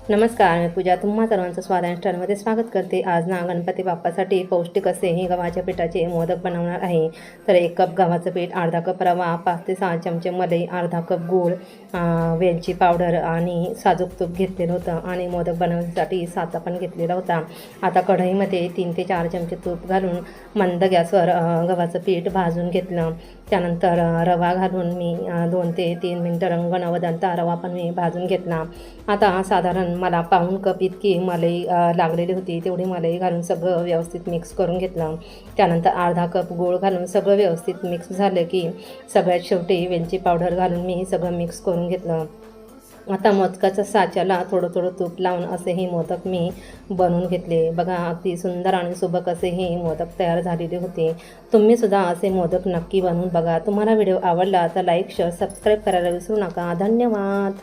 नमस्कार, मी पूजा तुम्हा सर्वांचं स्वागत स्टारमध्ये स्वागत करते। आज ना गणपती बाप्पासाठी पौष्टिक असे हे गव्हाच्या पिठाचे मोदक बनवणार आहे। तर 1 कप गव्हाचं पीठ, अर्धा कप रवा, 5 ते 6 चमचे मलई, अर्धा कप गूळ, वेलची पावडर आणि साजूक तूप घेतलेलं होतं आणि मोदक बनवण्यासाठी साचा पण घेतलेला होता। आता कढईमध्ये 3 ते 4 चमचे तूप घालून मंद गॅसवर गव्हाचं पीठ भाजून घेतलं। त्यानंतर रवा घालून मी 2 ते 3 मिनिटं रंग न बदलता रवा पण मी भाजून घेतला। आता साधारण मला पाऊण कप इतकी मलई लागलेली होती, तेवढी मलई घालून सगळं व्यवस्थित मिक्स करून घेतलं। त्यानंतर अर्धा कप गूळ घालून सगळं व्यवस्थित मिक्स झालं की सगळ्यात शेवटी वेलची पावडर घालून मी सगळं मिक्स करून घेतलं। आता मोदकाच्या साच्याला थोडं थोडं तूप लावून असे हे मोदक मी बनवून घेतले। बघा, अगदी सुंदर आणि सुबक असे हे मोदक तयार झालेले होते। तुम्हीसुद्धा असे मोदक नक्की बनवून बघा। तुम्हाला व्हिडिओ आवडला तर लाईक, शेअर, सबस्क्राईब करायला विसरू नका। धन्यवाद।